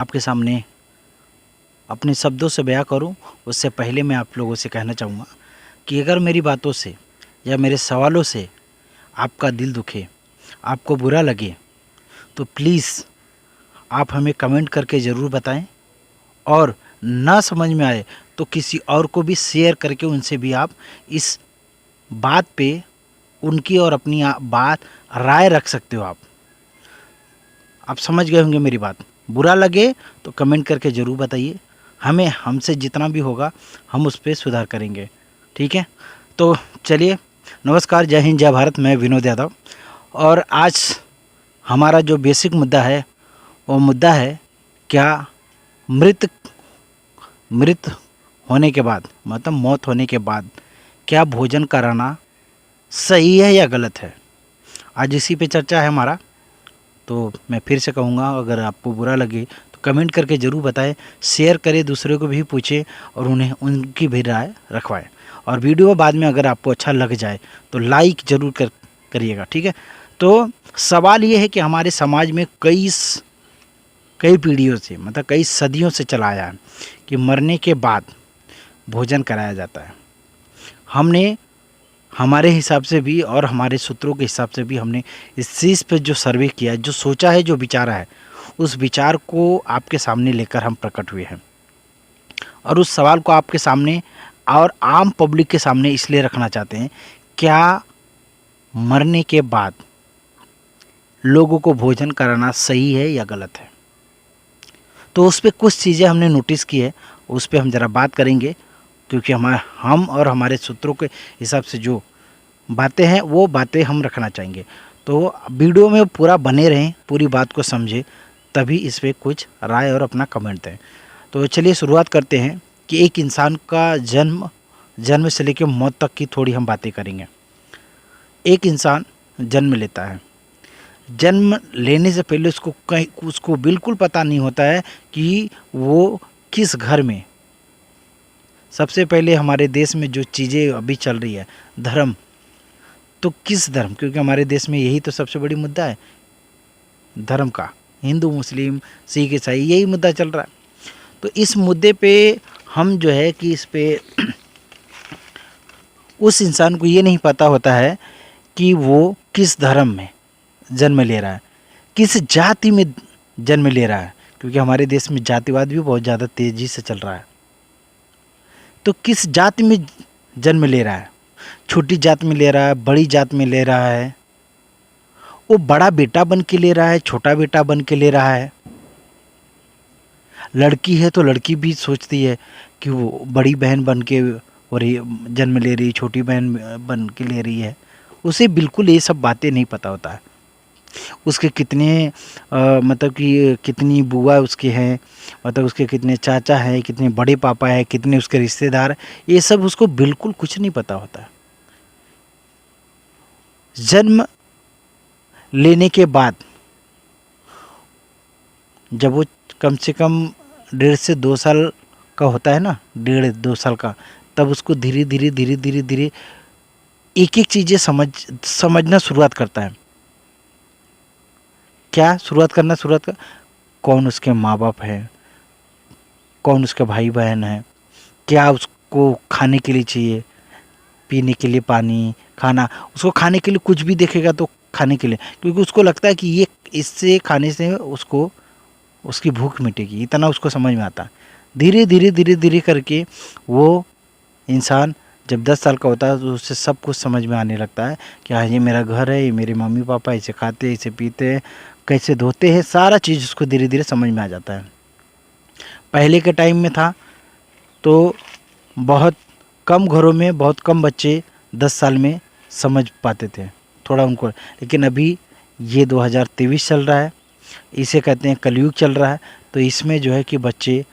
आपके सामने अपने शब्दों से बयां करूं, उससे पहले मैं आप लोगों से कहना चाहूँगा कि अगर मेरी बातों से या मेरे सवालों से आपका दिल दुखे, आपको बुरा लगे, तो प्लीज़ आप हमें कमेंट करके ज़रूर बताएं। और ना समझ में आए तो किसी और को भी शेयर करके उनसे भी आप इस बात पे उनकी और अपनी बात राय रख सकते हो। आप समझ गए होंगे मेरी बात। बुरा लगे तो कमेंट करके ज़रूर बताइए, हमें हमसे जितना भी होगा हम उस पर सुधार करेंगे। ठीक है, तो चलिए, नमस्कार, जय हिंद, जय भारत। मैं विनोद यादव, और आज हमारा जो बेसिक मुद्दा है वो मुद्दा है, क्या मृत मृत होने के बाद, मतलब मौत होने के बाद, क्या भोजन कराना सही है या गलत है। आज इसी पे चर्चा है हमारा। तो मैं फिर से कहूँगा, अगर आपको बुरा लगे तो कमेंट करके ज़रूर बताएं, शेयर करें, दूसरे को भी पूछें और उन्हें उनकी भी राय रखवाएं। और वीडियो बाद में अगर आपको अच्छा लग जाए तो लाइक ज़रूर करिएगा। ठीक है, तो सवाल ये है कि हमारे समाज में कई पीढ़ियों से, मतलब कई सदियों से चला आया है कि मरने के बाद भोजन कराया जाता है। हमने हमारे हिसाब से भी और हमारे सूत्रों के हिसाब से भी हमने इस चीज़ पे जो सर्वे किया है, जो सोचा है, जो विचारा है, उस विचार को आपके सामने लेकर हम प्रकट हुए हैं। और उस सवाल को आपके सामने और आम पब्लिक के सामने इसलिए रखना चाहते हैं, क्या मरने के बाद लोगों को भोजन कराना सही है या गलत है। तो उस पर कुछ चीज़ें हमने नोटिस की है, उस पर हम ज़रा बात करेंगे, क्योंकि हम और हमारे सूत्रों के हिसाब से जो बातें हैं वो बातें हम रखना चाहेंगे। तो वीडियो में पूरा बने रहें, पूरी बात को समझें, तभी इस पर कुछ राय और अपना कमेंट दें। तो चलिए शुरुआत करते हैं कि एक इंसान का जन्म से लेकर मौत तक की थोड़ी हम बातें करेंगे। एक इंसान जन्म लेता है, जन्म लेने से पहले उसको बिल्कुल पता नहीं होता है कि वो किस घर में। सबसे पहले हमारे देश में जो चीज़ें अभी चल रही है, धर्म, तो किस धर्म, क्योंकि हमारे देश में यही तो सबसे बड़ी मुद्दा है धर्म का, हिंदू मुस्लिम सिख ईसाई, यही मुद्दा चल रहा है। तो इस मुद्दे पे हम जो है कि इस पे उस इंसान को ये नहीं पता होता है कि वो किस धर्म में जन्म ले रहा है, किस जाति में जन्म ले रहा है, क्योंकि हमारे देश में जातिवाद भी बहुत ज़्यादा तेज़ी से चल रहा है। तो किस जाति में जन्म ले रहा है, छोटी जात में ले रहा है, बड़ी जात में ले रहा है, वो बड़ा बेटा बन के ले रहा है, छोटा बेटा बन के ले रहा है। लड़की है तो लड़की भी सोचती है कि वो बड़ी बहन बन के और जन्म ले रही, छोटी बहन बन के ले रही है। उसे बिल्कुल ये सब बातें नहीं पता होता है। उसके कितने मतलब कि कितनी बुआ उसके हैं, मतलब उसके कितने चाचा हैं, कितने बड़े पापा हैं, कितने उसके रिश्तेदार, ये सब उसको बिल्कुल कुछ नहीं पता होता है। जन्म लेने के बाद जब वो कम से कम 1.5 से 2 साल का होता है ना, 1.5-2 साल का, तब उसको धीरे धीरे एक एक चीज़ें समझना शुरुआत करता है। क्या शुरुआत कर, कौन उसके माँ बाप है, कौन उसके भाई बहन है, क्या उसको खाने के लिए चाहिए, पीने के लिए पानी, खाना, उसको खाने के लिए कुछ भी देखेगा तो खाने के लिए, क्योंकि उसको लगता है कि ये इससे खाने से उसको उसकी भूख मिटेगी, इतना उसको समझ में आता है। धीरे धीरे करके वो इंसान जब 10 साल का होता है तो उससे सब कुछ समझ में आने लगता है कि हाँ, ये मेरा घर है, ये मेरे मम्मी पापा इसे खाते हैं, इसे पीते हैं, कैसे धोते हैं, सारा चीज़ उसको धीरे धीरे समझ में आ जाता है। पहले के टाइम में था तो बहुत कम घरों में बहुत कम बच्चे 10 साल में समझ पाते थे थोड़ा उनको, लेकिन अभी ये 2023 चल रहा है, इसे कहते हैं कलयुग चल रहा है। तो इसमें जो है कि बच्चे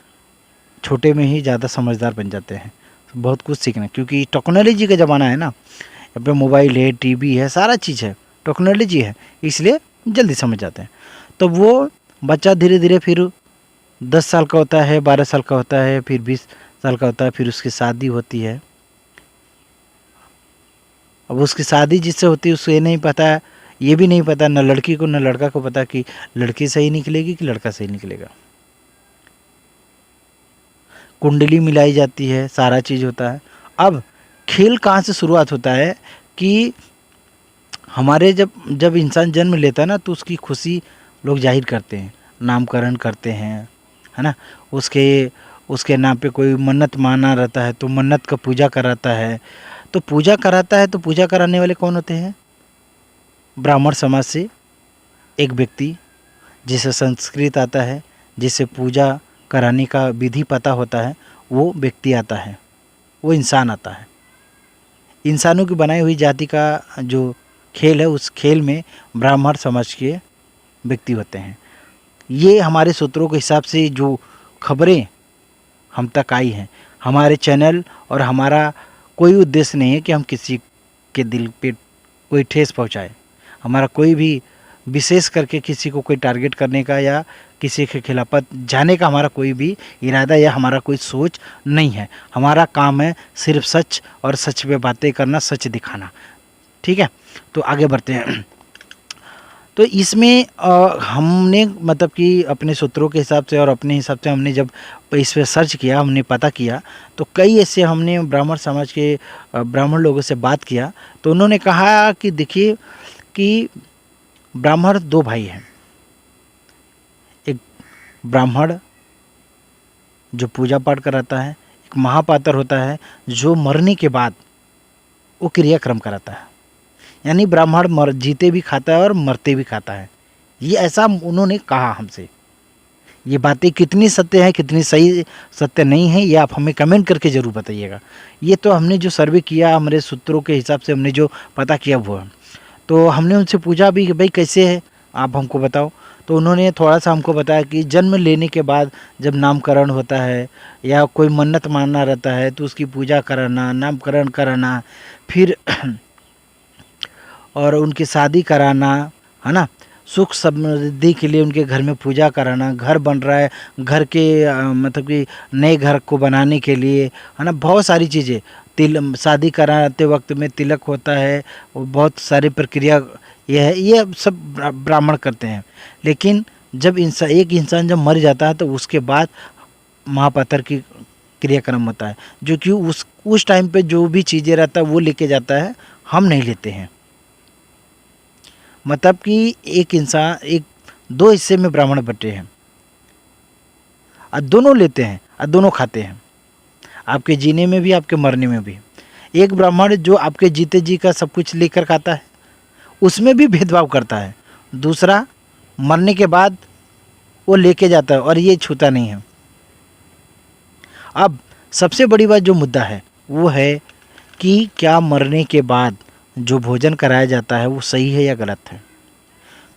छोटे में ही ज़्यादा समझदार बन जाते हैं, बहुत कुछ सीखना, क्योंकि टेक्नोलॉजी का ज़माना है ना, यहाँ पे मोबाइल है, टीवी है, सारा चीज़ है, टेक्नोलॉजी है, इसलिए जल्दी समझ जाते हैं। तो वो बच्चा धीरे धीरे फिर 10 साल का होता है, 12 साल का होता है, फिर 20 साल का होता है, फिर उसकी शादी होती है। अब उसकी शादी जिससे होती है उसको ये नहीं पता, ये भी नहीं पता, न लड़की को न लड़का को पता कि लड़की सही निकलेगी कि लड़का सही निकलेगा। कुंडली मिलाई जाती है, सारा चीज़ होता है। अब खेल कहाँ से शुरुआत होता है कि हमारे जब जब इंसान जन्म लेता है ना, तो उसकी खुशी लोग जाहिर करते हैं, नामकरण करते हैं, है ना। उसके उसके नाम पे कोई मन्नत माना रहता है तो मन्नत का पूजा कराता है। तो पूजा कराता है तो पूजा कराने वाले कौन होते हैं? ब्राह्मण समाज से एक व्यक्ति, जिसे संस्कृत आता है, जिसे पूजा कराने का विधि पता होता है, वो व्यक्ति आता है, वो इंसान आता है। इंसानों की बनाई हुई जाति का जो खेल है, उस खेल में ब्राह्मण समाज के व्यक्ति होते हैं। ये हमारे सूत्रों के हिसाब से जो खबरें हम तक आई हैं, हमारे चैनल और हमारा कोई उद्देश्य नहीं है कि हम किसी के दिल पे कोई ठेस पहुंचाए। हमारा कोई भी विशेष करके किसी को कोई टारगेट करने का या किसी के खिलाफ जाने का हमारा कोई भी इरादा या हमारा कोई सोच नहीं है। हमारा काम है सिर्फ सच और सच पे बातें करना, सच दिखाना। ठीक है, तो आगे बढ़ते हैं। तो इसमें हमने मतलब कि अपने सूत्रों के हिसाब से और अपने हिसाब से हमने जब इस पर सर्च किया, हमने पता किया, तो कई ऐसे हमने ब्राह्मण समाज के ब्राह्मण लोगों से बात किया, तो उन्होंने कहा कि देखिए कि ब्राह्मण दो भाई हैं। एक ब्राह्मण जो पूजा पाठ कराता है, एक महापात्र होता है जो मरने के बाद वो क्रियाक्रम कराता है। यानी ब्राह्मण जीते भी खाता है और मरते भी खाता है। ये ऐसा उन्होंने कहा हमसे। ये बातें कितनी सत्य है, कितनी सही सत्य नहीं है, ये आप हमें कमेंट करके ज़रूर बताइएगा। ये तो हमने जो सर्वे किया, हमारे सूत्रों के हिसाब से हमने जो पता किया वो है। तो हमने उनसे पूछा भी कि भाई कैसे है, आप हमको बताओ। तो उन्होंने थोड़ा सा हमको बताया कि जन्म लेने के बाद जब नामकरण होता है या कोई मन्नत मानना रहता है तो उसकी पूजा कराना, नामकरण कराना, फिर और उनकी शादी कराना, है ना, सुख समृद्धि के लिए उनके घर में पूजा कराना, घर बन रहा है, घर के मतलब कि नए घर को बनाने के लिए, है ना, बहुत सारी चीज़ें। शादी कराते वक्त में तिलक होता है, वो बहुत सारी प्रक्रिया ये है, ये सब ब्राह्मण करते हैं। लेकिन जब एक इंसान जब मर जाता है तो उसके बाद महापात्र की क्रियाक्रम होता है, जो कि उस टाइम पे जो भी चीज़ें रहता है वो लेके जाता है, हम नहीं लेते हैं। मतलब कि एक इंसान एक दो हिस्से में ब्राह्मण बटे हैं और दोनों लेते हैं और दोनों खाते हैं, आपके जीने में भी आपके मरने में भी। एक ब्राह्मण जो आपके जीते जी का सब कुछ लेकर खाता है, उसमें भी भेदभाव करता है। दूसरा मरने के बाद वो लेके जाता है और ये छूता नहीं है। अब सबसे बड़ी बात जो मुद्दा है वो है कि क्या मरने के बाद जो भोजन कराया जाता है वो सही है या गलत है।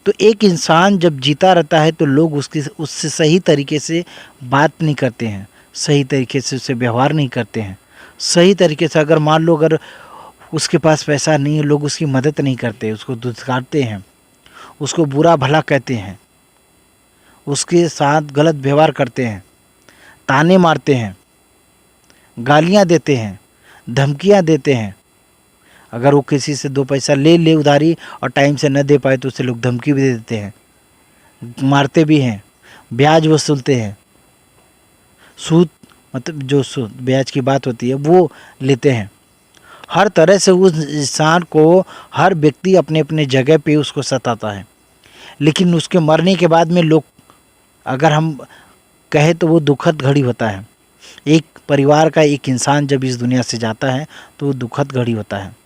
तो एक इंसान जब जीता रहता है तो लोग उससे सही तरीके से बात नहीं करते हैं, सही तरीके से उससे व्यवहार नहीं करते हैं, सही तरीके से अगर मान लो अगर उसके पास पैसा नहीं है, लोग उसकी मदद नहीं करते, उसको दुत्कारते हैं, उसको बुरा भला कहते हैं, उसके साथ गलत व्यवहार करते हैं, ताने मारते हैं, गालियाँ देते हैं, धमकियाँ देते हैं। अगर वो किसी से दो पैसा ले उधारी और टाइम से न दे पाए तो उसे लोग धमकी भी दे देते हैं, मारते भी हैं, ब्याज वसूलते हैं, सूद मतलब जो सूद ब्याज की बात होती है वो लेते हैं। हर तरह से उस इंसान को हर व्यक्ति अपने अपने जगह पे उसको सताता है। लेकिन उसके मरने के बाद में लोग, अगर हम कहें तो वो दुखद घड़ी होता है। एक परिवार का एक इंसान जब इस दुनिया से जाता है तो वो दुखद घड़ी होता है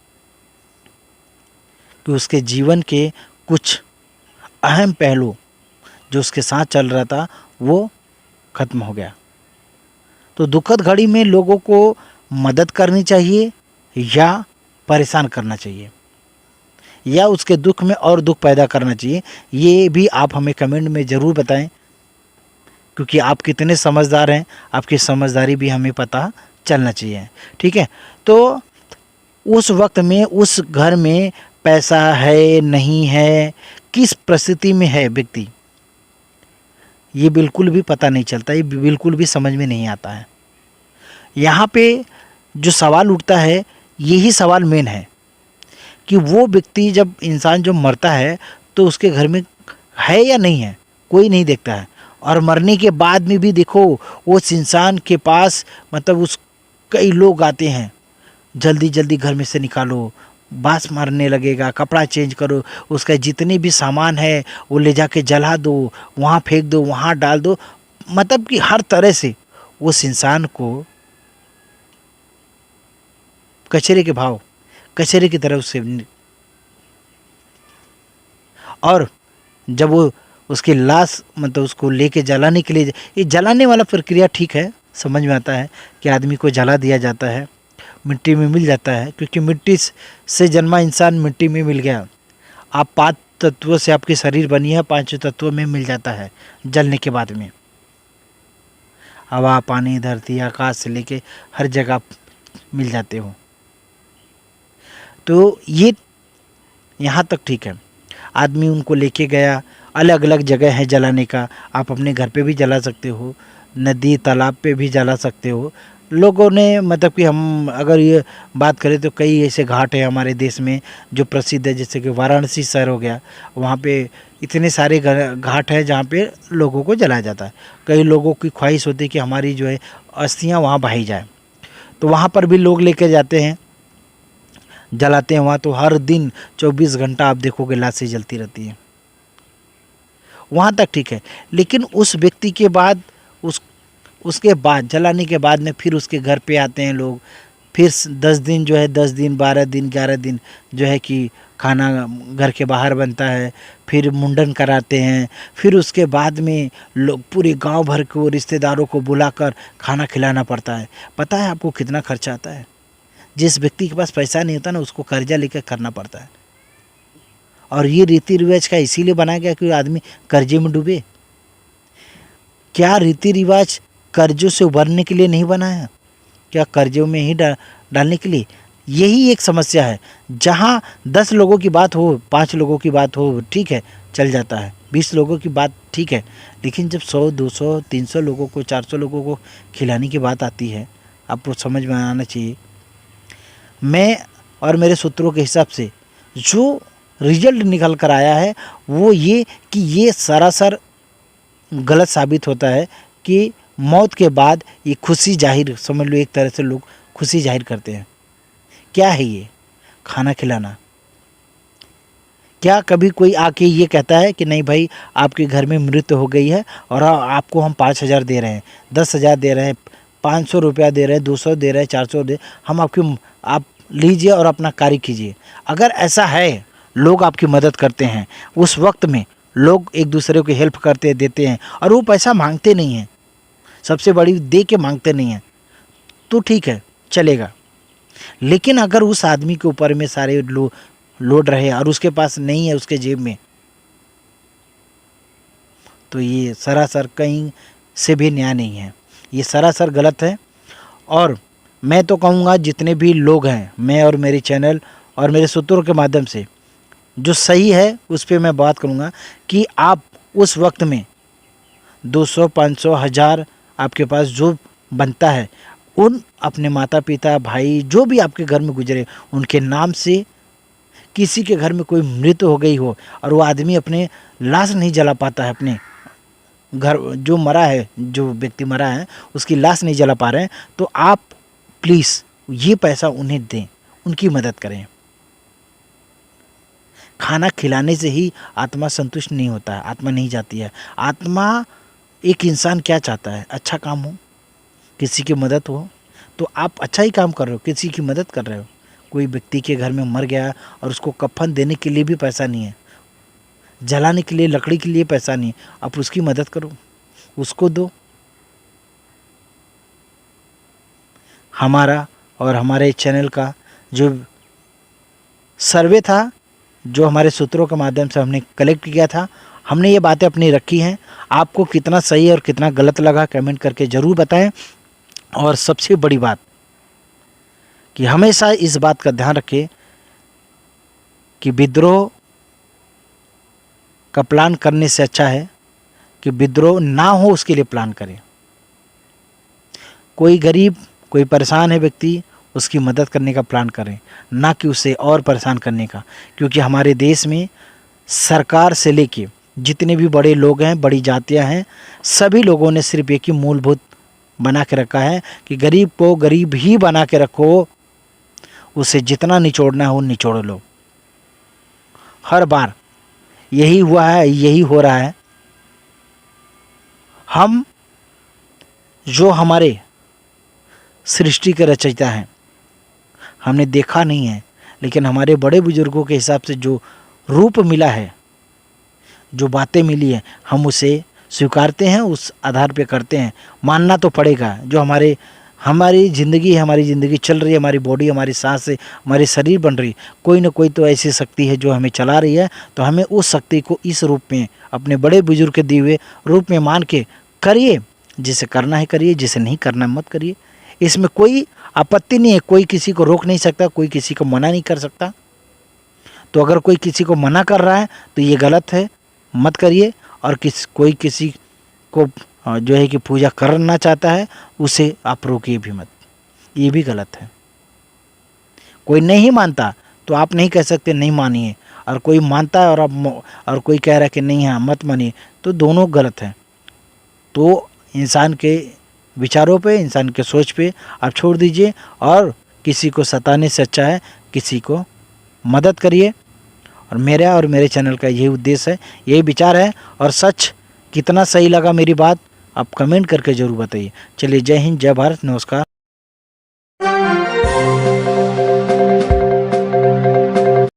कि उसके जीवन के कुछ अहम पहलू जो उसके साथ चल रहा था वो खत्म हो गया। तो दुखद घड़ी में लोगों को मदद करनी चाहिए या परेशान करना चाहिए या उसके दुख में और दुख पैदा करना चाहिए, ये भी आप हमें कमेंट में ज़रूर बताएं, क्योंकि आप कितने समझदार हैं, आपकी समझदारी भी हमें पता चलना चाहिए। ठीक है, तो उस वक्त में उस घर में पैसा है नहीं है, किस परिस्थिति में है व्यक्ति, ये बिल्कुल भी पता नहीं चलता, ये बिल्कुल भी समझ में नहीं आता है। यहाँ पे जो सवाल उठता है यही सवाल मेन है कि वो व्यक्ति जब इंसान जो मरता है तो उसके घर में है या नहीं है, कोई नहीं देखता है। और मरने के बाद में भी देखो उस इंसान के पास मतलब उस कई लोग आते हैं, जल्दी जल्दी घर में से निकालो, बांस मारने लगेगा, कपड़ा चेंज करो, उसका जितने भी सामान है वो ले जाके जला दो, वहाँ फेंक दो, वहाँ डाल दो। मतलब कि हर तरह से उस इंसान को कचरे के भाव, कचरे की तरह उससे। और जब वो उसकी लाश मतलब उसको लेके जलाने के लिए, ये जलाने वाला प्रक्रिया ठीक है, समझ में आता है कि आदमी को जला दिया जाता है, मिट्टी में मिल जाता है, क्योंकि मिट्टी से जन्मा इंसान मिट्टी में मिल गया। आप 5 तत्वों से आपकी शरीर बनी है, 5 तत्वों में मिल जाता है जलने के बाद में। हवा, पानी, धरती, आकाश से लेके हर जगह मिल जाते हो। तो ये यहाँ तक ठीक है। आदमी उनको लेके गया, अलग अलग जगह है जलाने का, आप अपने घर पे भी जला सकते हो, नदी तालाब पे भी जला सकते हो। लोगों ने मतलब कि हम अगर ये बात करें तो कई ऐसे घाट हैं हमारे देश में जो प्रसिद्ध है, जैसे कि वाराणसी शहर हो गया, वहाँ पे इतने सारे घाट हैं जहाँ पे लोगों को जलाया जाता है। कई लोगों की ख्वाहिश होती है कि हमारी जो है अस्थियाँ वहाँ बहाई जाए, तो वहाँ पर भी लोग लेके जाते हैं, जलाते हैं वहाँ। तो हर दिन 24 घंटा आप देखोगे लाशें जलती रहती हैं। वहाँ तक ठीक है, लेकिन उस व्यक्ति के बाद उसके बाद जलाने के बाद में फिर उसके घर पे आते हैं लोग, फिर 10 दिन जो है 10 दिन 12 दिन 11 दिन जो है कि खाना घर के बाहर बनता है, फिर मुंडन कराते हैं, फिर उसके बाद में लोग पूरे गांव भर को रिश्तेदारों को बुलाकर खाना खिलाना पड़ता है। पता है आपको कितना खर्चा आता है? जिस व्यक्ति के पास पैसा नहीं होता ना, उसको कर्जा लेकर करना पड़ता है। और ये रीति रिवाज का इसीलिए बनाया गया कि आदमी कर्जे में डूबे। क्या रीति रिवाज कर्जों से उभरने के लिए नहीं बना है? क्या कर्जों में ही डालने के लिए? यही एक समस्या है। जहाँ 10 लोगों की बात हो, 5 लोगों की बात हो, ठीक है, चल जाता है, 20 लोगों की बात ठीक है, लेकिन जब 100 200 300 लोगों को 400 लोगों को खिलाने की बात आती है, आपको समझ में आना चाहिए। मैं और मेरे सूत्रों के हिसाब से जो रिजल्ट निकल कर आया है वो ये कि ये सरासर गलत साबित होता है कि मौत के बाद ये खुशी जाहिर, समझ लो एक तरह से लोग खुशी जाहिर करते हैं। क्या है ये? खाना खिलाना। क्या कभी कोई आके ये कहता है कि नहीं भाई आपके घर में मृत्यु हो गई है और आपको हम 5,000 दे रहे हैं, 10,000 दे रहे हैं, 500 रुपया दे रहे हैं, 200 दे रहे हैं, 400 दे, हम आप लीजिए और अपना कार्य कीजिए। अगर ऐसा है, लोग आपकी मदद करते हैं, उस वक्त में लोग एक दूसरे को हेल्प करते देते हैं और वो पैसा मांगते नहीं हैं, सबसे बड़ी दे के मांगते नहीं हैं, तो ठीक है, चलेगा। लेकिन अगर उस आदमी के ऊपर में सारे लोड रहे और उसके पास नहीं है उसके जेब में, तो ये सरासर कहीं से भी न्याय नहीं है, ये सरासर गलत है। और मैं तो कहूँगा जितने भी लोग हैं, मैं और मेरे चैनल और मेरे सूत्रों के माध्यम से जो सही है उस पर मैं बात करूँगा कि आप उस वक्त में 200 500 1000 आपके पास जो बनता है, उन अपने माता पिता भाई जो भी आपके घर में गुजरे उनके नाम से, किसी के घर में कोई मृत्यु हो गई हो और वो आदमी अपने लाश नहीं जला पाता है, अपने घर जो मरा है, जो व्यक्ति मरा है उसकी लाश नहीं जला पा रहे हैं, तो आप प्लीज़ ये पैसा उन्हें दें, उनकी मदद करें। खाना खिलाने से ही आत्मा संतुष्ट नहीं होता है, आत्मा नहीं जाती है। आत्मा, एक इंसान क्या चाहता है? अच्छा काम हो, किसी की मदद हो, तो आप अच्छा ही काम कर रहे हो, किसी की मदद कर रहे हो। कोई व्यक्ति के घर में मर गया और उसको कफन देने के लिए भी पैसा नहीं है, जलाने के लिए लकड़ी के लिए पैसा नहीं, आप उसकी मदद करो, उसको दो। हमारा और हमारे चैनल का जो सर्वे था, जो हमारे सूत्रों के माध्यम से हमने कलेक्ट किया था, हमने ये बातें अपनी रखी हैं। आपको कितना सही और कितना गलत लगा कमेंट करके ज़रूर बताएं। और सबसे बड़ी बात कि हमेशा इस बात का ध्यान रखें कि विद्रोह का प्लान करने से अच्छा है कि विद्रोह ना हो उसके लिए प्लान करें। कोई गरीब, कोई परेशान है व्यक्ति, उसकी मदद करने का प्लान करें, ना कि उसे और परेशान करने का। क्योंकि हमारे देश में सरकार से लेके जितने भी बड़े लोग हैं, बड़ी जातियां हैं, सभी लोगों ने सिर्फ एक ही मूलभूत बना के रखा है कि गरीब को गरीब ही बना के रखो, उसे जितना निचोड़ना है वो निचोड़ लो। हर बार यही हुआ है, यही हो रहा है। हम जो हमारे सृष्टि के रचयिता हैं, हमने देखा नहीं है, लेकिन हमारे बड़े बुजुर्गों के हिसाब से जो रूप मिला है, जो बातें मिली है, हम उसे स्वीकारते हैं, उस आधार पे करते हैं। मानना तो पड़ेगा, जो हमारी ज़िंदगी है, हमारी ज़िंदगी चल रही है, हमारी बॉडी, हमारी सांस है, हमारी शरीर बन रही, कोई ना कोई तो ऐसी शक्ति है जो हमें चला रही है। तो हमें उस शक्ति को इस रूप में, अपने बड़े बुजुर्ग के दिए हुए रूप में मान के करिए। जिसे करना है करिए, जिसे नहीं करना है मत करिए। इसमें कोई आपत्ति नहीं है, कोई किसी को रोक नहीं सकता, कोई किसी को मना नहीं कर सकता। तो अगर कोई किसी को मना कर रहा है तो ये गलत है, मत करिए। और कोई किसी को जो है कि पूजा करना चाहता है, उसे आप रोकिए भी मत, ये भी गलत है। कोई नहीं मानता तो आप नहीं कह सकते नहीं मानिए, और कोई मानता है और कोई कह रहा है कि नहीं हाँ मत मानिए, तो दोनों गलत हैं। तो इंसान के विचारों पे, इंसान के सोच पे आप छोड़ दीजिए, और किसी को सताने से अच्छा है किसी को मदद करिए। और मेरे चैनल का यही उद्देश्य है, यही विचार है। और सच कितना सही लगा मेरी बात, आप कमेंट करके ज़रूर बताइए। चलिए, जय हिंद, जय भारत, नमस्कार।